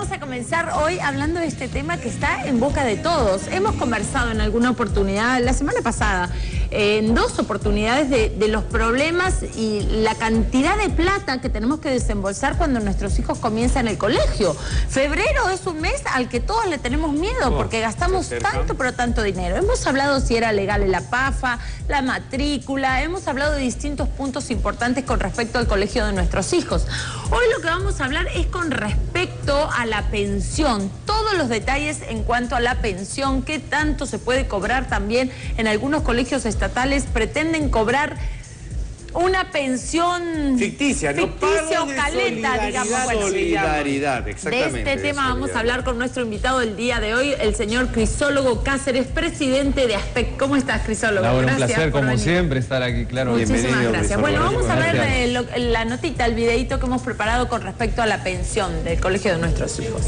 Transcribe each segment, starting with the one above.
Vamos a comenzar hoy hablando de este tema que está en boca de todos. Hemos conversado en alguna oportunidad, la semana pasada, en dos oportunidades de los problemas y la cantidad de plata que tenemos que desembolsar cuando nuestros hijos comienzan el colegio. Febrero es un mes al que todos le tenemos miedo porque gastamos tanto pero tanto dinero. Hemos hablado si era legal la PAFA, la matrícula, hemos hablado de distintos puntos importantes con respecto al colegio de nuestros hijos. Hoy lo que vamos a hablar es con respecto a la pensión, todos los detalles en cuanto a la pensión, qué tanto se puede cobrar también. En algunos colegios estatales pretenden cobrar una pensión ficticia o caleta, digamos. Bueno, solidaridad, exactamente. De este tema vamos a hablar con nuestro invitado del día de hoy, el señor Crisólogo Cáceres, presidente de ASPEC. ¿Cómo estás, Crisólogo? Un placer, como siempre, estar aquí, claro. Muchísimas gracias. Bueno, vamos a ver la notita, el videito que hemos preparado con respecto a la pensión del colegio de nuestros hijos.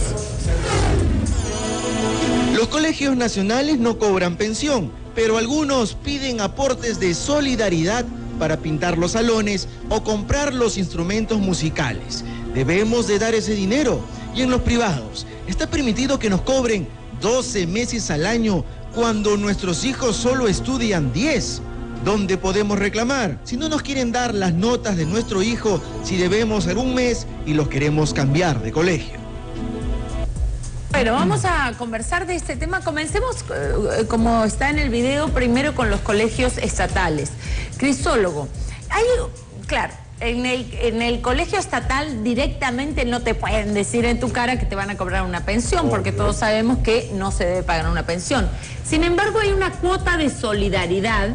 Los colegios nacionales no cobran pensión, pero algunos piden aportes de solidaridad para pintar los salones o comprar los instrumentos musicales. Debemos de dar ese dinero. Y en los privados, está permitido que nos cobren 12 meses al año cuando nuestros hijos solo estudian 10. ¿Dónde podemos reclamar? Si no nos quieren dar las notas de nuestro hijo, si debemos algún mes y los queremos cambiar de colegio. Bueno, vamos a conversar de este tema. Comencemos, como está en el video, primero con los colegios estatales. Crisólogo, claro, en el colegio estatal directamente no te pueden decir en tu cara que te van a cobrar una pensión, porque todos sabemos que no se debe pagar una pensión. Sin embargo, hay una cuota de solidaridad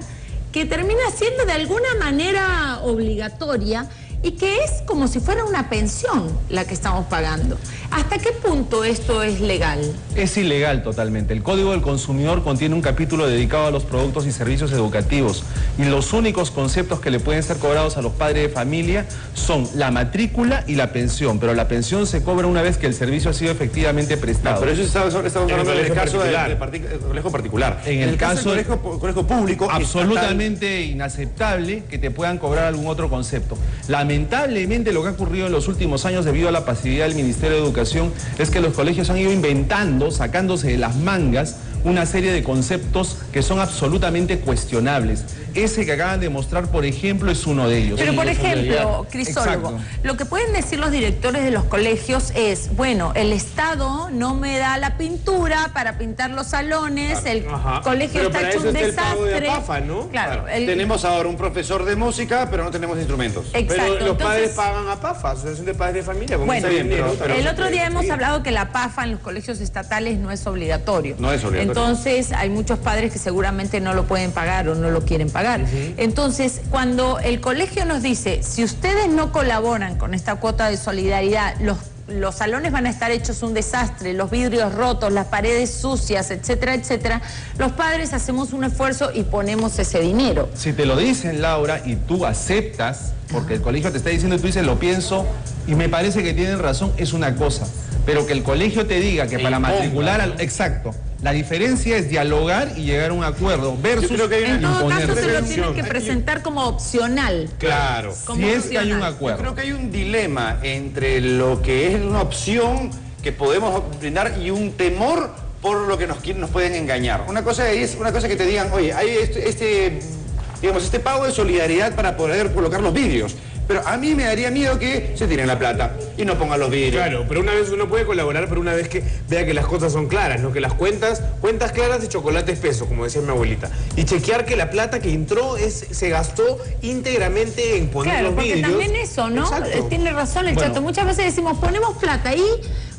que termina siendo de alguna manera obligatoria y que es como si fuera una pensión la que estamos pagando. ¿Hasta qué punto esto es legal? Es ilegal totalmente. El Código del Consumidor contiene un capítulo dedicado a los productos y servicios educativos y los únicos conceptos que le pueden ser cobrados a los padres de familia son la matrícula y la pensión, pero la pensión se cobra una vez que el servicio ha sido efectivamente prestado. No, pero eso estamos hablando del caso del colegio particular. En el caso del colegio público, absolutamente inaceptable que te puedan cobrar algún otro concepto. Lamentablemente lo que ha ocurrido en los últimos años debido a la pasividad del Ministerio de Educación es que los colegios han ido inventando, sacándose de las mangas, una serie de conceptos que son absolutamente cuestionables. Ese que acaban de mostrar, por ejemplo, es uno de ellos. Pero, por ejemplo, Crisólogo, lo que pueden decir los directores de los colegios es, bueno, el Estado no me da la pintura para pintar los salones, el colegio está hecho un desastre. El pago de la PAFA, ¿no? Claro. Tenemos ahora un profesor de música, pero no tenemos instrumentos. Exacto. Pero los padres pagan a PAFA, Asociación de Padres de Familia. Bueno, el otro día hemos hablado que la PAFA en los colegios estatales no es obligatorio. No es obligatorio. Entonces, hay muchos padres que seguramente no lo pueden pagar o no lo quieren pagar. Entonces, cuando el colegio nos dice, si ustedes no colaboran con esta cuota de solidaridad, los salones van a estar hechos un desastre, los vidrios rotos, las paredes sucias, etcétera, etcétera, los padres hacemos un esfuerzo y ponemos ese dinero. Si te lo dicen, Laura, y tú aceptas, porque el colegio te está diciendo y tú dices, lo pienso, y me parece que tienen razón, es una cosa. Pero que el colegio te diga que para matricular... Exacto. La diferencia es dialogar y llegar a un acuerdo versus en todo caso se lo tienen que presentar como opcional. Claro. Si es que hay un acuerdo. Yo creo que hay un dilema entre lo que es una opción que podemos brindar y un temor por lo que nos pueden engañar. Una cosa es que te digan, oye, hay este pago de solidaridad para poder colocar los vidrios. Pero a mí me daría miedo que se tiren la plata y no pongan los vidrios. Claro, pero una vez uno puede colaborar, pero una vez que vea que las cosas son claras, ¿no? Que las cuentas claras de chocolate espeso, como decía mi abuelita. Y chequear que la plata que entró se gastó íntegramente en poner los vidrios. Claro, porque también eso, ¿no? Tiene razón el Chato. Muchas veces decimos, ponemos plata ahí.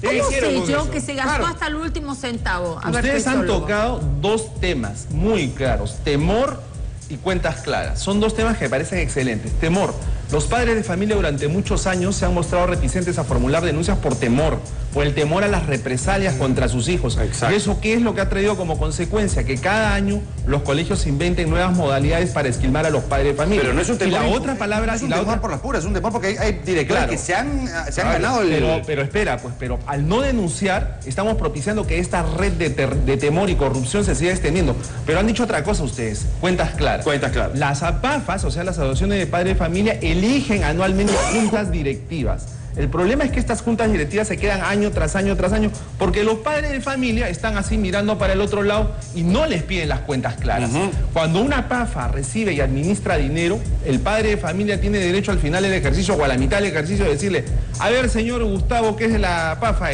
¿Cómo sé yo que se gastó hasta el último centavo? Ustedes han tocado dos temas muy claros, temor y cuentas claras. Son dos temas que me parecen excelentes. Temor. Los padres de familia durante muchos años se han mostrado reticentes a formular denuncias por temor, por el temor a las represalias contra sus hijos. Exacto. ¿Y eso qué es lo que ha traído como consecuencia? Que cada año los colegios inventen nuevas modalidades para esquilmar a los padres de familia. Pero no es un temor. Y la otra palabra... No es un temor por las puras, es un temor porque hay directores que se han ganado el... Pero espera, pero al no denunciar, estamos propiciando que esta red de temor y corrupción se siga extendiendo. Pero han dicho otra cosa ustedes, cuentas claras. Cuentas claras. Las APAFAs, o sea, las asociaciones de padres de familia, eligen anualmente juntas directivas. El problema es que estas juntas directivas se quedan año tras año tras año, porque los padres de familia están así mirando para el otro lado y no les piden las cuentas claras. Cuando una PAFA recibe y administra dinero, el padre de familia tiene derecho al final del ejercicio o a la mitad del ejercicio de decirle: a ver, señor Gustavo, ¿qué es de la PAFA?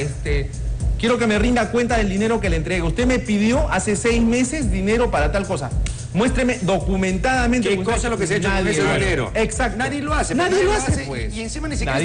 Quiero que me rinda cuenta del dinero que le entregue. Usted me pidió hace 6 meses dinero para tal cosa. Muéstreme documentadamente. ¿Qué cosa es lo que se ha hecho con ese dinero? Exacto. Nadie lo hace. Nadie lo hace, pues. Y encima ni siquiera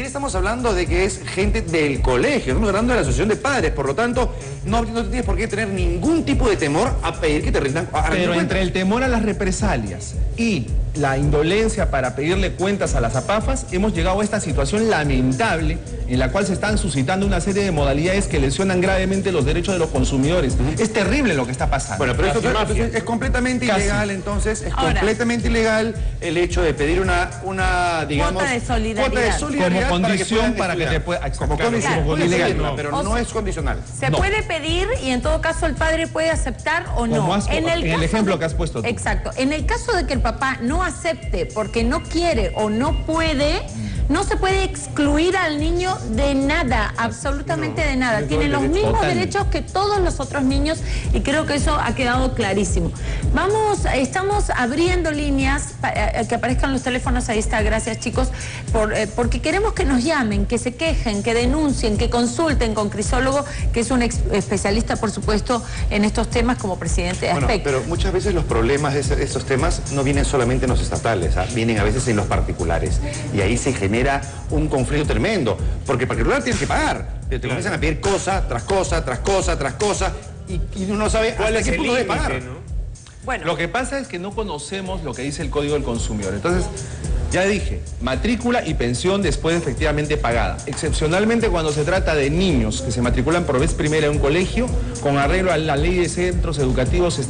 estamos hablando de que es gente del colegio. Estamos hablando de la asociación de padres. Por lo tanto, no tienes por qué tener ningún tipo de temor a pedir que te rindan. Pero entre el temor a las represalias y la indolencia para pedirle cuentas a las APAFAS, hemos llegado a esta situación lamentable en la cual se están suscitando una serie de modalidades que lesionan gravemente los derechos de los consumidores. Es terrible lo que está pasando. Bueno, pero esto es completamente ilegal, entonces, es completamente ilegal el hecho de pedir una digamos, cuota de solidaridad como condición para que te pueda... Como condición, como ilegal, pero no es condicional. Se puede pedir y en todo caso el padre puede aceptar o no. En el ejemplo que has puesto tú. Exacto. En el caso de que el papá no acepte porque no quiere o no puede, no se puede excluir al niño de nada, absolutamente de nada. Tiene los mismos derechos que todos los otros niños y creo que eso ha quedado clarísimo. Estamos abriendo líneas para que aparezcan los teléfonos, ahí está, gracias chicos, porque queremos que nos llamen, que se quejen, que denuncien, que consulten con Crisólogo, que es un especialista, por supuesto, en estos temas como presidente de Aspect. Pero muchas veces los problemas de estos temas no vienen solamente en los estatales, vienen a veces en los particulares. Y ahí se genera un conflicto tremendo, porque el particular tiene que pagar, pero te comienzan a pedir cosa tras cosa, tras cosa, tras cosa, y uno no sabe hasta qué punto debe pagar. ¿no? Bueno. Lo que pasa es que no conocemos lo que dice el Código del Consumidor. Entonces, ya dije, matrícula y pensión después efectivamente pagada. Excepcionalmente cuando se trata de niños que se matriculan por vez primera en un colegio, con arreglo a la ley de centros educativos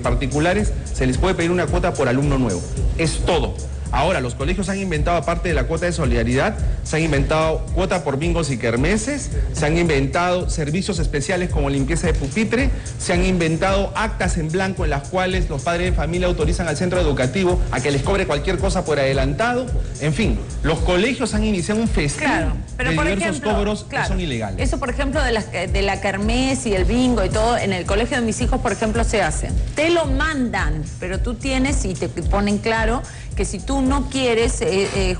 particulares, se les puede pedir una cuota por alumno nuevo. Es todo. Ahora, los colegios han inventado, aparte de la cuota de solidaridad, se han inventado cuota por bingos y kermeses, se han inventado servicios especiales como limpieza de pupitre, se han inventado actas en blanco en las cuales los padres de familia autorizan al centro educativo a que les cobre cualquier cosa por adelantado. En fin, los colegios han iniciado un festín de diversos cobros que son ilegales. Eso, por ejemplo, de la kermés y el bingo y todo, en el colegio de mis hijos, por ejemplo, se hace. Te lo mandan, pero tú tienes y te ponen claro que si tú no quieres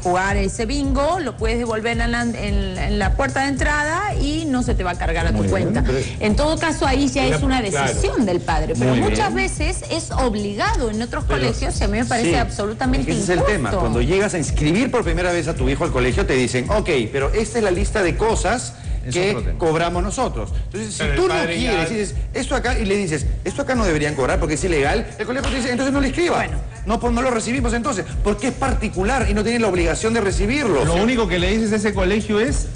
jugar ese bingo, lo puedes devolver en la puerta de entrada y no se te va a cargar a tu cuenta. En todo caso, ahí ya es una decisión del padre, pero muchas veces es obligado en otros colegios y a mí me parece absolutamente injusto. Ese es el tema. Cuando llegas a inscribir por primera vez a tu hijo al colegio, te dicen, ok, pero esta es la lista de cosas que cobramos nosotros. Entonces, si tú no quieres, dices, esto acá, y le dices, esto acá no deberían cobrar porque es ilegal, el colegio te dice, entonces no le escribas. Bueno. No, pues no lo recibimos entonces, porque es particular y no tiene la obligación de recibirlo. Lo único que le dices a ese colegio es,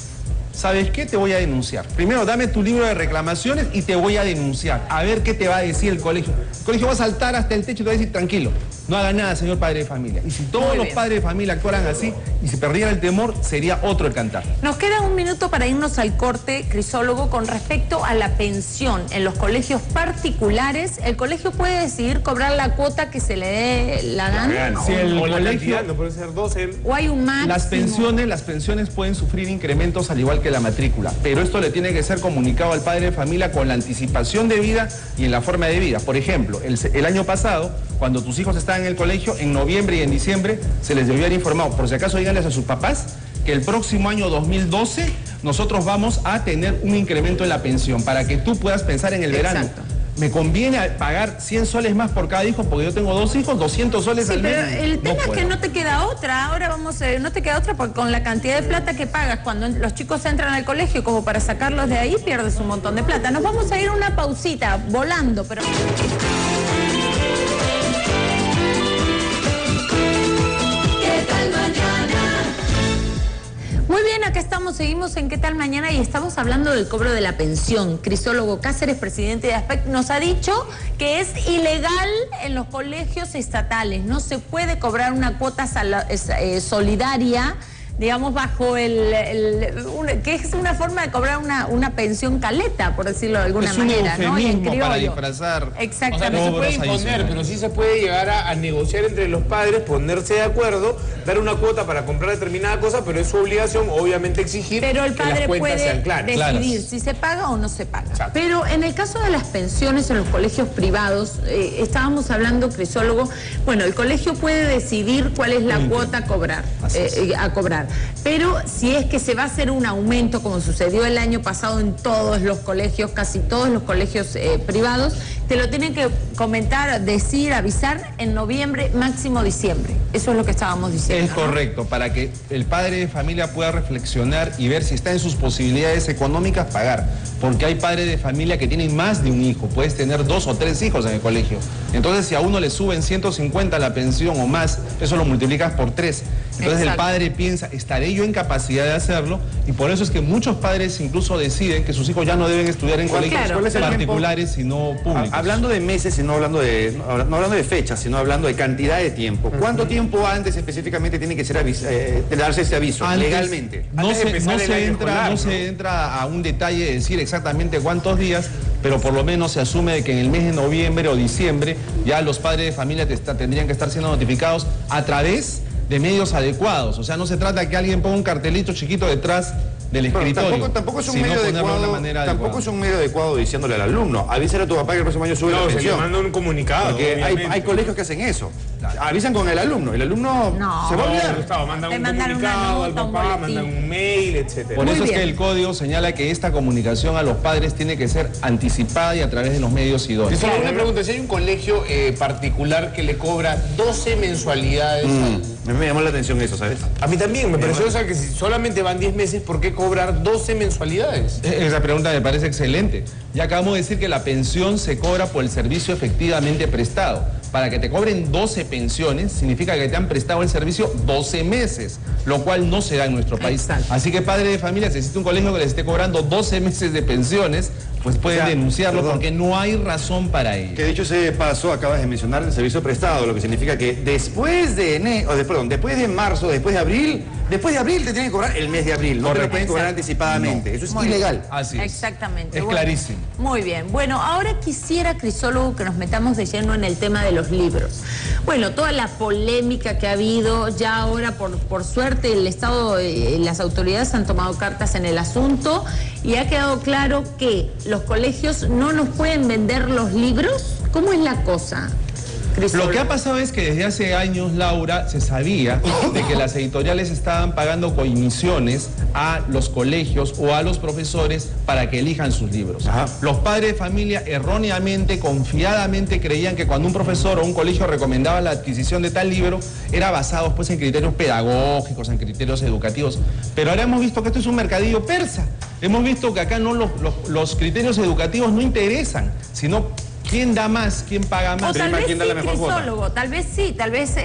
¿sabes qué? Te voy a denunciar. Primero, dame tu libro de reclamaciones y te voy a denunciar. A ver qué te va a decir el colegio. El colegio va a saltar hasta el techo y te va a decir, tranquilo, no haga nada, señor padre de familia. Y si todos los padres de familia actuaran así y se perdiera el temor, sería otro el cantar. Nos queda un minuto para irnos al corte, Crisólogo, con respecto a la pensión. En los colegios particulares, ¿el colegio puede decidir cobrar la cuota que se le dé la gana? Si el colegio no puede ser 12. ¿O hay un máximo? Las pensiones pueden sufrir incrementos al igual que la matrícula, pero esto le tiene que ser comunicado al padre de familia con la anticipación debida y en la forma debida. Por ejemplo, el año pasado, cuando tus hijos estaban en el colegio, en noviembre y en diciembre, se les debió haber informado, por si acaso díganles a sus papás, que el próximo año 2012 nosotros vamos a tener un incremento en la pensión, para que tú puedas pensar en el verano. Me conviene pagar 100 soles más por cada hijo porque yo tengo 2 hijos, 200 soles al mes. Pero el tema es que no te queda otra. Ahora no te queda otra porque con la cantidad de plata que pagas cuando los chicos entran al colegio como para sacarlos de ahí, pierdes un montón de plata. Nos vamos a ir a una pausita, volando, pero... Muy bien, acá estamos, seguimos en ¿Qué tal mañana? Y estamos hablando del cobro de la pensión. Crisólogo Cáceres, presidente de Aspect, nos ha dicho que es ilegal en los colegios estatales. No se puede cobrar una cuota solidaria digamos, bajo que es una forma de cobrar una pensión caleta, por decirlo de alguna manera, ¿no? Y en criollo. Para disfrazar. Exactamente. O sea, no se puede imponer, pero sí se puede llegar a negociar entre los padres, ponerse de acuerdo, dar una cuota para comprar determinada cosa, pero es su obligación, obviamente, exigir pero el que las padre cuentas puede sean claras. decidir si se paga o no se paga. Exacto. Pero en el caso de las pensiones en los colegios privados, estábamos hablando, Crisólogo, bueno, el colegio puede decidir cuál es la cuota a cobrar, pero si es que se va a hacer un aumento, como sucedió el año pasado en todos los colegios, casi todos los colegios privados, te lo tienen que comentar, decir, avisar en noviembre, máximo diciembre. Eso es lo que estábamos diciendo. Es correcto, para que el padre de familia pueda reflexionar y ver si está en sus posibilidades económicas pagar. Porque hay padres de familia que tienen más de un hijo, puedes tener 2 o 3 hijos en el colegio. Entonces, si a uno le suben 150 la pensión o más, eso lo multiplicas por 3. Entonces el padre piensa, ¿estaré yo en capacidad de hacerlo? Y por eso es que muchos padres incluso deciden que sus hijos ya no deben estudiar en colegios particulares, sino públicos. Hablando de meses, y no hablando de fechas, sino hablando de cantidad de tiempo. ¿Cuánto tiempo antes específicamente tiene que ser darse ese aviso legalmente? No se entra a un detalle de decir exactamente cuántos días, pero por lo menos se asume de que en el mes de noviembre o diciembre ya los padres de familia tendrían que estar siendo notificados a través de medios adecuados. O sea, no se trata de que alguien ponga un cartelito chiquito detrás del escritorio. Tampoco es un medio adecuado diciéndole al alumno, avísale a tu papá que el próximo año sube la pensión. Se le manda un comunicado. Porque hay colegios que hacen eso. Avisan con el alumno. El alumno se va a olvidar. Mandan un comunicado al papá, mandan un mail, etc. Por eso es que el código señala que esta comunicación a los padres tiene que ser anticipada y a través de los medios idóneos. Solo una pregunta, si hay un colegio particular que le cobra 12 mensualidades me llamó la atención eso, ¿sabes? A mí también me pareció, o sea, que si solamente van 10 meses, ¿por qué cobrar 12 mensualidades? Esa pregunta me parece excelente. Ya acabamos de decir que la pensión se cobra por el servicio efectivamente prestado. Para que te cobren 12 pensiones, significa que te han prestado el servicio 12 meses, lo cual no se da en nuestro país. Exacto. Así que padre de familia, si existe un colegio que les esté cobrando 12 meses de pensiones, pues pueden denunciarlo porque no hay razón para ello. Que dicho ese paso, acabas de mencionar el servicio prestado, lo que significa que después de marzo, después de abril te tienen que cobrar el mes de abril, no te lo pueden cobrar anticipadamente. No. Eso es ilegal. Así es. Exactamente. Es clarísimo. Muy bien. Bueno, ahora quisiera, Crisólogo, que nos metamos de lleno en el tema de los libros. Bueno, toda la polémica que ha habido, ya ahora por suerte el Estado, las autoridades han tomado cartas en el asunto y ha quedado claro que los colegios no nos pueden vender los libros. ¿Cómo es la cosa? Lo que ha pasado es que desde hace años, Laura, se sabía de que las editoriales estaban pagando comisiones a los colegios o a los profesores para que elijan sus libros. Ajá. Los padres de familia erróneamente, confiadamente creían que cuando un profesor o un colegio recomendaba la adquisición de tal libro, era basado pues en criterios pedagógicos, en criterios educativos. Pero ahora hemos visto que esto es un mercadillo persa. Hemos visto que acá no los criterios educativos no interesan, sino ¿quién da más? ¿Quién paga más? O tal vez ¿quién da la mejor Crisólogo, tal vez sí, tal vez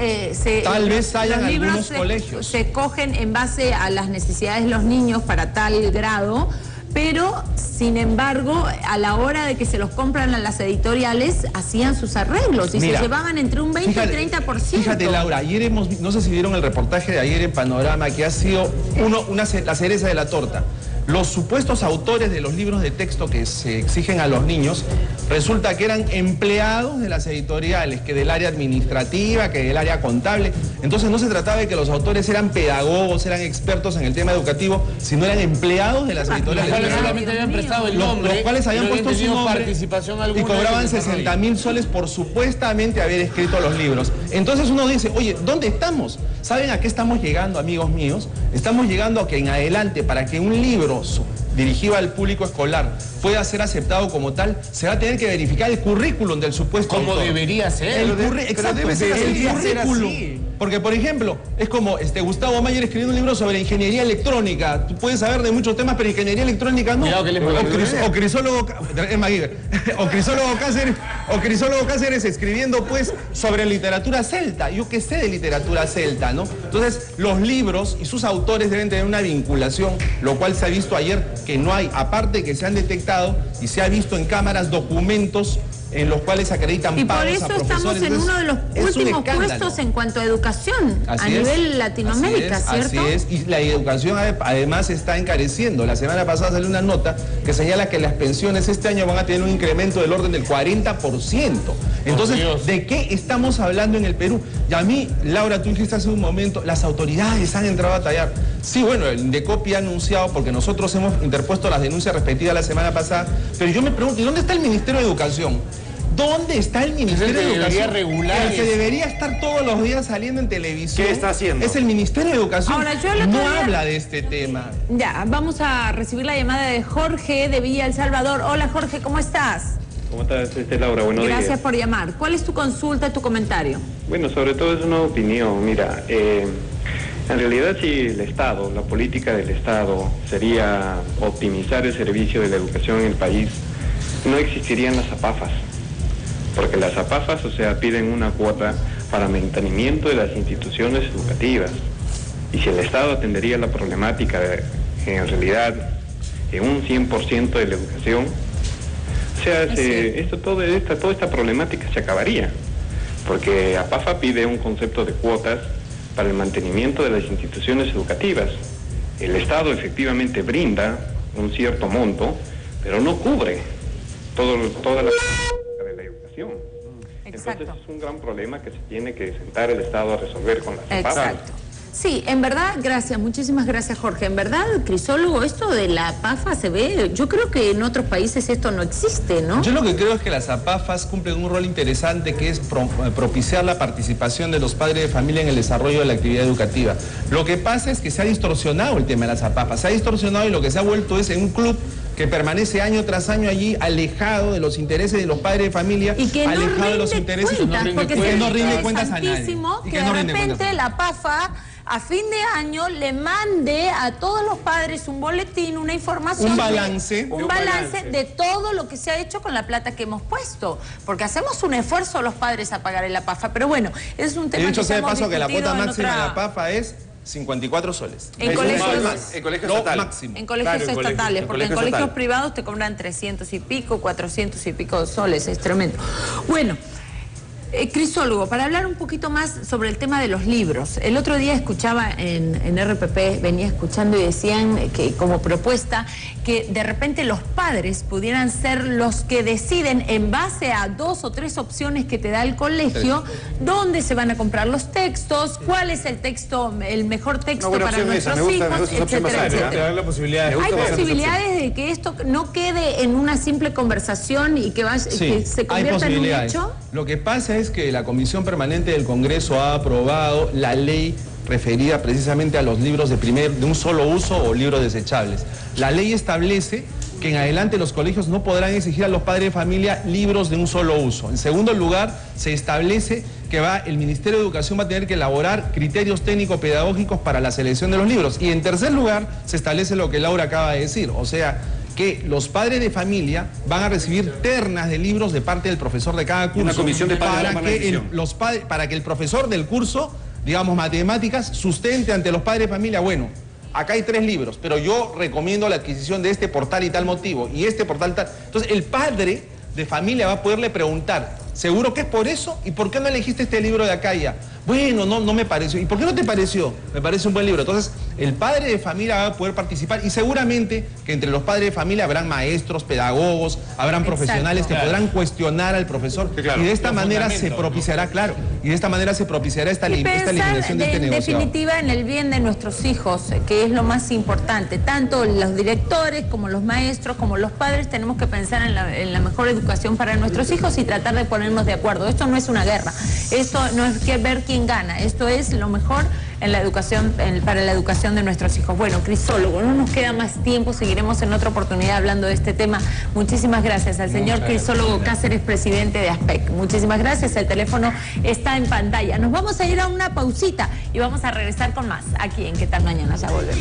hayan los libros algunos colegios. se cogen en base a las necesidades de los niños para tal grado, pero sin embargo, a la hora de que se los compran a las editoriales, hacían sus arreglos y se llevaban entre un 20 y 30%. Fíjate, Laura, ayer no sé si vieron el reportaje de ayer en Panorama, que ha sido la cereza de la torta. Los supuestos autores de los libros de texto que se exigen a los niños, resulta que eran empleados de las editoriales, que del área administrativa, que del área contable. Entonces no se trataba de que los autores eran pedagogos, eran expertos en el tema educativo, sino eran empleados de las editoriales. Los cuales solamente habían prestado el nombre, los cuales habían puesto su nombre participación y cobraban 60.000 soles por supuestamente haber escrito los libros. Entonces uno dice, oye, ¿dónde estamos? ¿Saben a qué estamos llegando, amigos míos? Estamos llegando a que en adelante, para que un libro dirigido al público escolar pueda ser aceptado como tal, se va a tener que verificar el currículum del supuesto como autor. Debería ser. Exacto, debe ser el currículum. así. Porque, por ejemplo, es como Gustavo Mayer escribiendo un libro sobre ingeniería electrónica. Tú puedes saber de muchos temas, pero ingeniería electrónica no. O Crisólogo Cáceres escribiendo pues sobre literatura celta. Yo qué sé de literatura celta, ¿no? Entonces, los libros y sus autores deben tener una vinculación, lo cual se ha visto ayer que no hay, aparte que se han detectado y se ha visto en cámaras documentos en los cuales acreditan y por pagos eso a profesores. estamos en uno de los últimos puestos en cuanto a educación a nivel Latinoamérica, ¿cierto? Así es, y la educación además está encareciendo. La semana pasada salió una nota que señala que las pensiones este año van a tener un incremento del orden del 40%. Entonces, ¿de qué estamos hablando en el Perú? Y a mí, Laura, tú dijiste hace un momento, las autoridades han entrado a tallar. Sí, bueno, el INDECOPI ha anunciado, porque nosotros hemos interpuesto las denuncias respectivas la semana pasada, pero yo me pregunto, ¿y dónde está el Ministerio de Educación? ¿Dónde está el Ministerio de Educación? El que debería estar todos los días saliendo en televisión. ¿Qué está haciendo? Es el Ministerio de Educación. Ahora, yo no habla de este tema. Ya, vamos a recibir la llamada de Jorge de Villa El Salvador. Hola Jorge, ¿cómo estás? ¿Cómo estás, Laura? Buenos días. Gracias por llamar. ¿Cuál es tu consulta, tu comentario? Bueno, sobre todo es una opinión. Mira, en realidad si el Estado, la política del Estado sería optimizar el servicio de la educación en el país, no existirían las APAFAS. Porque las APAFAS, o sea, piden una cuota para mantenimiento de las instituciones educativas. Y si el Estado atendería la problemática en realidad en un 100% de la educación, o sea, toda esta problemática se acabaría. Porque APAFA pide un concepto de cuotas para el mantenimiento de las instituciones educativas. El Estado efectivamente brinda un cierto monto, pero no cubre toda la de la educación. Exacto. Entonces es un gran problema que se tiene que sentar el Estado a resolver con las APAFAS. Exacto. Sí, en verdad, gracias, muchísimas gracias Jorge. En verdad, Crisólogo, esto de la APAFA se ve, yo creo que en otros países esto no existe, ¿no? Yo lo que creo es que las APAFAS cumplen un rol interesante, que es propiciar la participación de los padres de familia en el desarrollo de la actividad educativa. Lo que pasa es que se ha distorsionado el tema de las APAFAS, se ha distorsionado y lo que se ha vuelto es en un club que permanece año tras año allí, alejado de los intereses de los padres de familia, y que alejado no de los intereses, porque no rinde cuentas a nadie. Que de repente la APAFA a fin de año le mande a todos los padres un boletín, una información, un balance de todo lo que se ha hecho con la plata que hemos puesto, porque hacemos un esfuerzo los padres a pagar el APAFA, pero bueno, es un tema que sea de paso que la cuota máxima de la APAFA es 54 soles. En colegios estatales. Máximo. En colegios estatales, porque en colegios privados te cobran 300 y pico, 400 y pico soles, es tremendo. Bueno, Crisólogo, para hablar un poquito más sobre el tema de los libros. El otro día escuchaba en RPP, venía escuchando y decían que como propuesta que de repente los padres pudieran ser los que deciden en base a 2 o 3 opciones que te da el colegio, dónde se van a comprar los textos, cuál es el texto, el mejor texto para nuestros hijos, etcétera, etcétera. Hay posibilidades de que esto no quede en una simple conversación y que se convierta en un hecho. Lo que pasa es que la Comisión Permanente del Congreso ha aprobado la ley referida precisamente a los libros de un solo uso o libros desechables. La ley establece que en adelante los colegios no podrán exigir a los padres de familia libros de un solo uso. En segundo lugar, se establece que el Ministerio de Educación va a tener que elaborar criterios técnico-pedagógicos para la selección de los libros. Y en tercer lugar, se establece lo que Laura acaba de decir, o sea, que los padres de familia van a recibir ternas de libros de parte del profesor de cada curso. Una comisión de padres para que el profesor del curso, digamos matemáticas, sustente ante los padres de familia, bueno, acá hay 3 libros, pero yo recomiendo la adquisición de este por tal y tal motivo, y este por tal. Entonces el padre de familia va a poderle preguntar, ¿seguro que es por eso? ¿Y por qué no elegiste este libro de acá y ya? Bueno, no me pareció. ¿Y por qué no te pareció? Me parece un buen libro. Entonces, el padre de familia va a poder participar y seguramente que entre los padres de familia habrán maestros, pedagogos, habrán profesionales que podrán cuestionar al profesor. Sí, claro. Y de esta manera se propiciará, esta eliminación de este negocio. En definitiva, en el bien de nuestros hijos, que es lo más importante. Tanto los directores como los maestros, como los padres, tenemos que pensar en la mejor educación para nuestros hijos y tratar de ponernos de acuerdo. Esto no es una guerra. Esto no es que ver quién gana. Esto es lo mejor en la educación, para la educación de nuestros hijos. Bueno, Crisólogo, no nos queda más tiempo, seguiremos en otra oportunidad hablando de este tema. Muchísimas gracias al señor Crisólogo Cáceres, presidente de ASPEC. Muchísimas gracias, el teléfono está en pantalla. Nos vamos a ir a una pausita y vamos a regresar con más aquí en ¿Qué tal mañana? Ya volvemos.